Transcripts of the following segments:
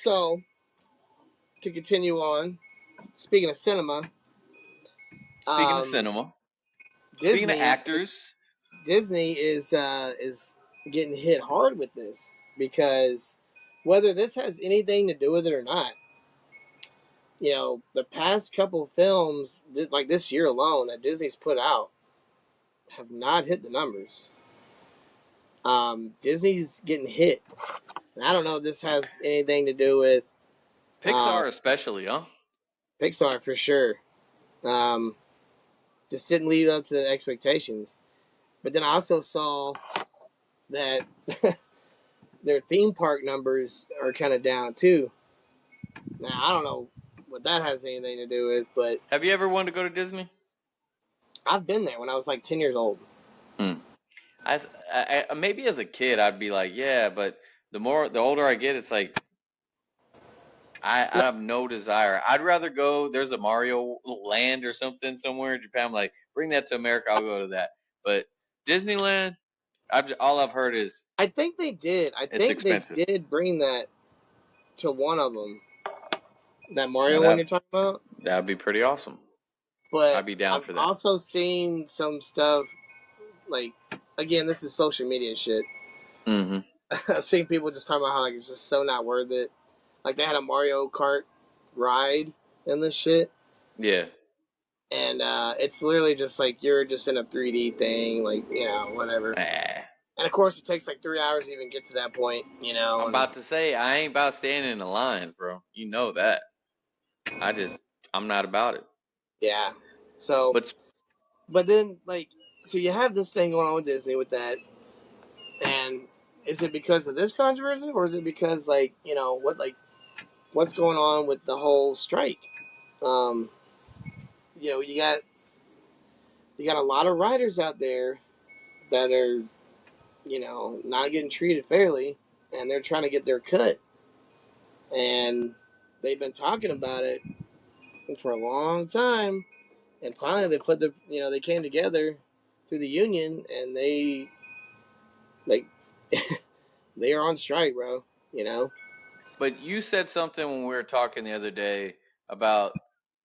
So to continue on, speaking of cinema, Speaking of um, cinema, speaking of Disney actors, Disney is getting hit hard with this because whether this has anything to do with it or not, the past couple of films, like this year alone, that Disney's put out, have not hit the numbers. Disney's getting hit, and I don't know if this has anything to do with uh, Pixar especially, huh? Pixar for sure. Um, just didn't live up to the expectations. But then I also saw that their theme park numbers are kind of down too. Now I don't know what that has anything to do with, but Have you ever wanted to go to Disney? I've been there when I was like 10 years old. Hmm. Maybe as a kid I'd be like, yeah, but the older I get, it's like I have no desire. I'd rather go. There's a Mario Land or something somewhere in Japan. I'm like, bring that to America. I'll go to that. But Disneyland, all I've heard is I think they did. I it's think they expensive. did bring that to one of them. That Now Mario one you're talking about. that'd be pretty awesome. But I'd be down I've for that. also seen some stuff like, again, this is social media shit. Mm-hmm. I've seen people just talking about how like it's just so not worth it. Like they had a Mario Kart ride in this shit, Yeah. and it's literally just like you're just in a 3D thing, like whatever. Nah. And of course, it takes like 3 hours to even get to that point, I'm And about to say I ain't about standing in the lines, bro. You know that. I just I'm not about it. yeah. So, But but then like, so you have this thing going on with Disney with that, and is it because of this controversy, or is it because like what's going on with the whole strike? Um, you got a lot of writers out there that are not getting treated fairly, and they're trying to get their cut, and they've been talking about it for a long time, and finally they came together through the union, and they like they are on strike, bro. You know, But you said something when we were talking the other day about,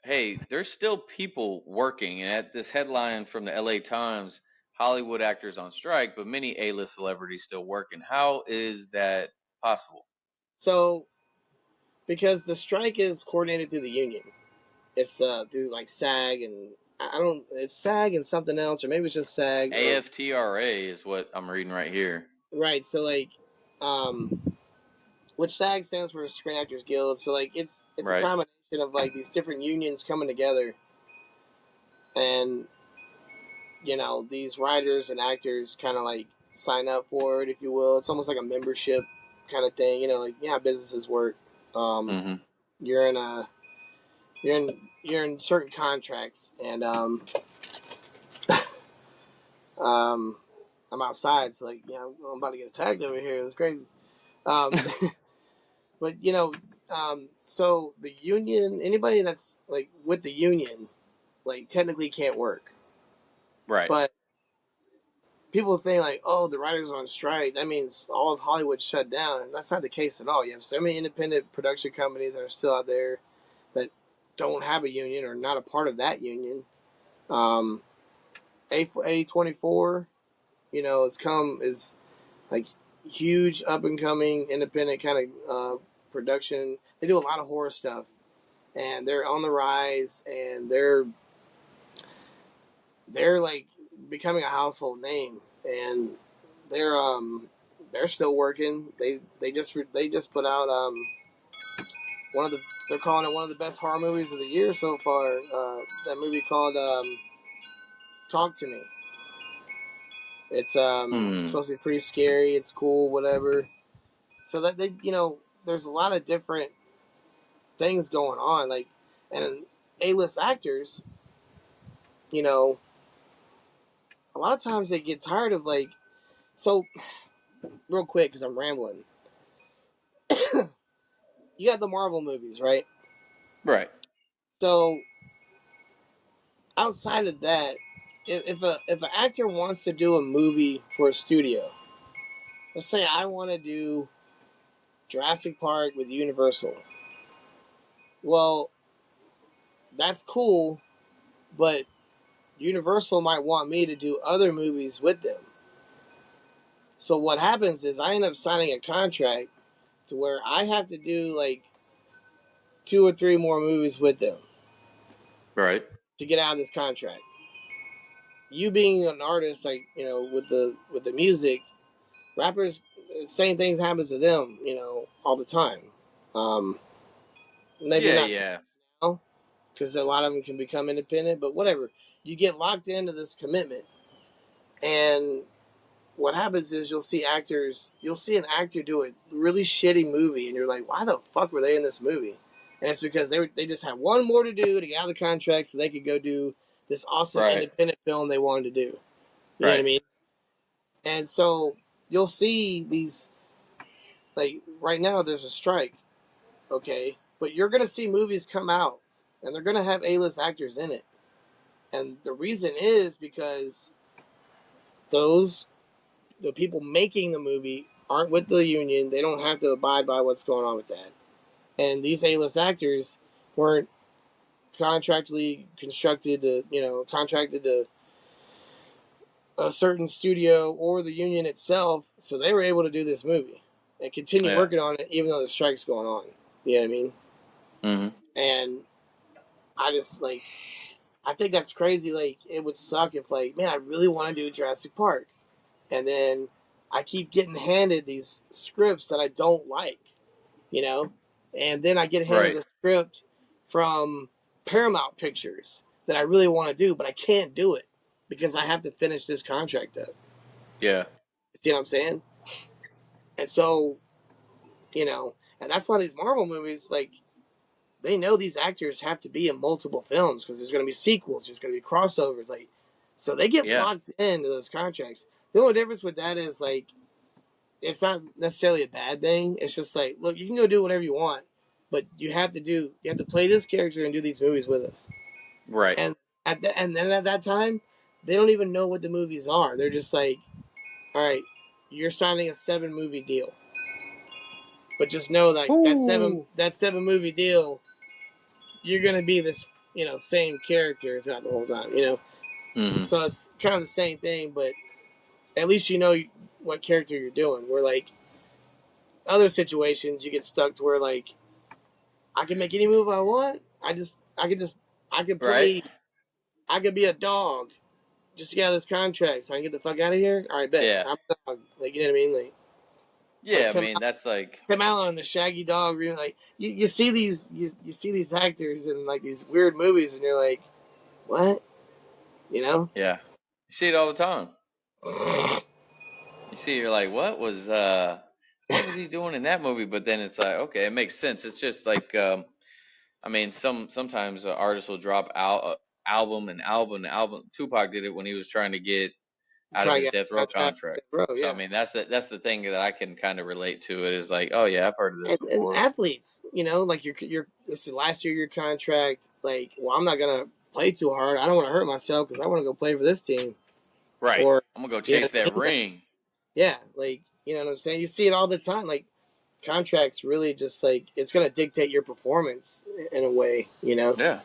hey, there's still people working. And at this headline from the LA Times, Hollywood actors on strike, but many A-list celebrities still working. How is that possible? so because the strike is coordinated through the union, it's through like SAG and I don't. It's SAG and something else, or maybe it's just SAG or AFTRA is what I'm reading right here. right. So like, um, which SAG stands for Screen Actors Guild. So like, it's a Right. combination of like these different unions coming together, and these writers and actors kind of like sign up for it, if you will. It's almost like a membership kind of thing. Like businesses work. Um, Mm-hmm. you're in a you're in certain contracts, and um, I'm outside, so like I'm about to get attacked over here. It's crazy. Um, but so the union, anybody that's like with the union, like technically can't work. Right. But people think like, oh, the writers are on strike. That means all of Hollywood shut down, and that's not the case at all. You have so many independent production companies that are still out there that don't have a union or not a part of that union. Um, A24, is like huge up and coming independent kind of production. They do a lot of horror stuff, and they're on the rise, and they're like becoming a household name, and they're still working. They just put out one of the they're calling it one of the best horror movies of the year so far. That movie called Talk to Me. It's Hmm. supposed to be pretty scary. It's cool, whatever. So that there's a lot of different things going on, like, and A-list actors, you know, a lot of times they get tired of like, so real quick because I'm rambling. You got the Marvel movies, right? Right. So outside of that, if an actor wants to do a movie for a studio, let's say I want to do Jurassic Park with Universal. Well, that's cool, but Universal might want me to do other movies with them. So what happens is I end up signing a contract to where I have to do like 2 or 3 more movies with them Right. to get out of this contract. You being an artist, like with the music, rappers, same things happens to them, all the time. Um, maybe Yeah, not so yeah. now because a lot of them can become independent, but whatever. You get locked into this commitment, and what happens is you'll see an actor do a really shitty movie, and you're like, why the fuck were they in this movie? And it's because they just had one more to do to get out of the contract so they could go do this awesome Right. independent film they wanted to do. You know what I Right. mean? And so you'll see these, like right now there's a strike, okay, but you're gonna see movies come out, and they're gonna have A-list actors in it, and the reason is because those the people making the movie aren't with the union. They don't have to abide by what's going on with that. And these A-list actors weren't contracted to a certain studio or the union itself, so they were able to do this movie and continue Yeah. working on it even though the strike's going on. You know what I mean? Hmm. And I just like I think that's crazy. Like it would suck if like, man, I really want to do Jurassic Park, and then I keep getting handed these scripts that I don't like, you know, and then I get handed Right. a script from Paramount Pictures that I really want to do, but I can't do it because I have to finish this contract up. Yeah. You know what I'm saying? And so, and that's why these Marvel movies, like, they know these actors have to be in multiple films because there's going to be sequels, there's going to be crossovers, like, so they get Yeah. locked into those contracts. The only difference with that is like it's not necessarily a bad thing. It's just like, look, you can go do whatever you want, but you have to play this character and do these movies with us. Right. And and then at that time, they don't even know what the movies are. They're just like, all right, you're signing a 7 movie deal, but just know like Ooh. that 7 movie deal, you're gonna be this same character throughout the whole time. Hmm. So it's kind of the same thing, but at least you know what character you're doing. Where like other situations, you get stuck to where like I can make any move I want. I could Right. play. I could be a dog just to get out of this contract, so I can get the fuck out of here. All right, bet Yeah. I'm a dog. Like you know what I mean? Like Yeah. I mean, that's like, Tim Allen and the Shaggy Dog. Like you see you see these actors in like these weird movies, and you're like, what? You know? yeah. You see it all the time. You see, you're like, what was he doing in that movie? But then it's like, okay, it makes sense. It's just like, I mean, sometimes artists will drop out album and album and album. Tupac did it when he was trying to get out of Try to his get death row contract, contract. bro. So I Yeah. mean, that's the thing that I can kind of relate to. It is like, oh yeah, I've heard of this And before. athletes, like this is last year your contract. Like, well, I'm not gonna play too hard. I don't want to hurt myself because I want to go play for this team. Right. Or, I'm gonna go you know chase what I that mean? Like, ring. yeah, like you know what I'm saying. You see it all the time. Like contracts really just like it's gonna dictate your performance in a way. Yeah.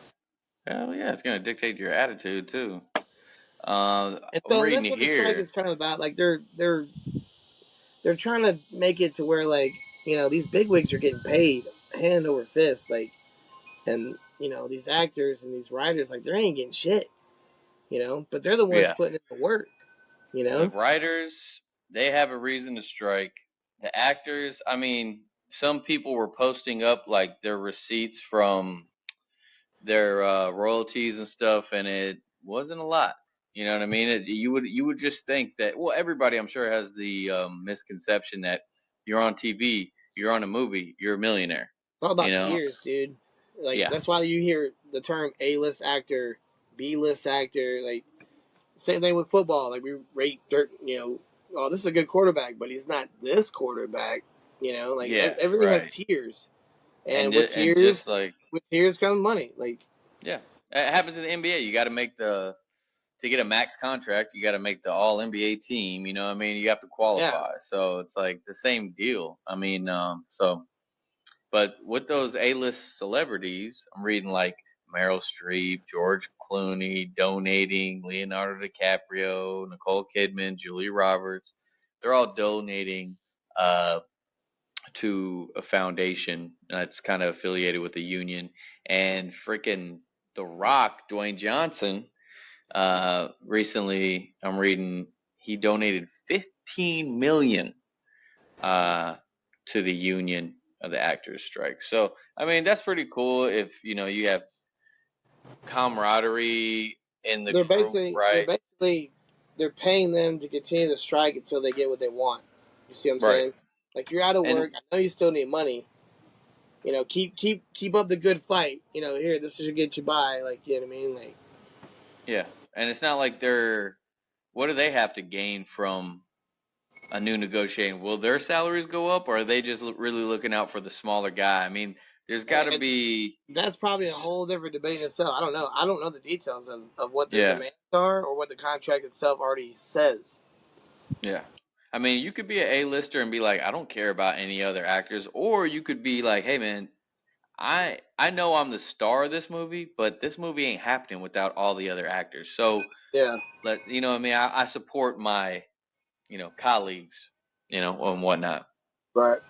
Hell yeah, it's gonna dictate your attitude too. And I'm so reading that's it what the strike here. is kind of about. Like they're trying to make it to where like these big wigs are getting paid hand over fist. Like and these actors and these writers like they ain't getting shit. But they're the ones Yeah. putting in the work. You The know, writers, they have a reason to strike. The actors, I mean, some people were posting up like their receipts from their royalties and stuff, and it wasn't a lot. You know what I mean? You would just think that. Well, everybody, I'm sure, has the misconception that you're on TV, you're on a movie, you're a millionaire. it's all You about know? tiers, dude. Like Yeah. that's why you hear the term A-list actor, B-list actor. Like same thing with football. Like we rate dirt. Oh, this is a good quarterback, but he's not this quarterback. Like Yeah. everything has Right. tiers, And and with and just tiers, like, comes money. Like yeah, it happens in the NBA. You got to make the to get a max contract, you got to make the All NBA team. You know what I mean? You have to Yeah, qualify. So it's like the same deal. I mean, so but with those A-list celebrities, I'm reading like Meryl Streep, George Clooney donating, Leonardo DiCaprio, Nicole Kidman, Julia Roberts. They're all donating uh, to a foundation that's kind of affiliated with the union. And freaking The Rock, Dwayne Johnson, recently I'm reading he donated 15 million uh, to the union of the actors strike. So I mean that's pretty cool if you have camaraderie in the group, they're right? basically they're paying them to continue to strike until they get what they want. You see what I'm Right. saying? Like you're out of And work. I know you still need money. Keep up the good fight. Here, this should get you by. Like, you know what I mean? Like, yeah, and it's not like they're what do they have to gain from a new negotiating? Will their salaries go up, or are they just really looking out for the smaller guy? I mean, there's got to and be, that's probably a whole different debate in itself. I don't know. I don't know the details of what their yeah, demands are or what the contract itself already says. yeah. I mean, you could be an A-lister and be like, I don't care about any other actors, or you could be like, hey man, I know I'm the star of this movie, but this movie ain't happening without all the other actors. So Yeah. what I mean, I support my colleagues, and whatnot. Right.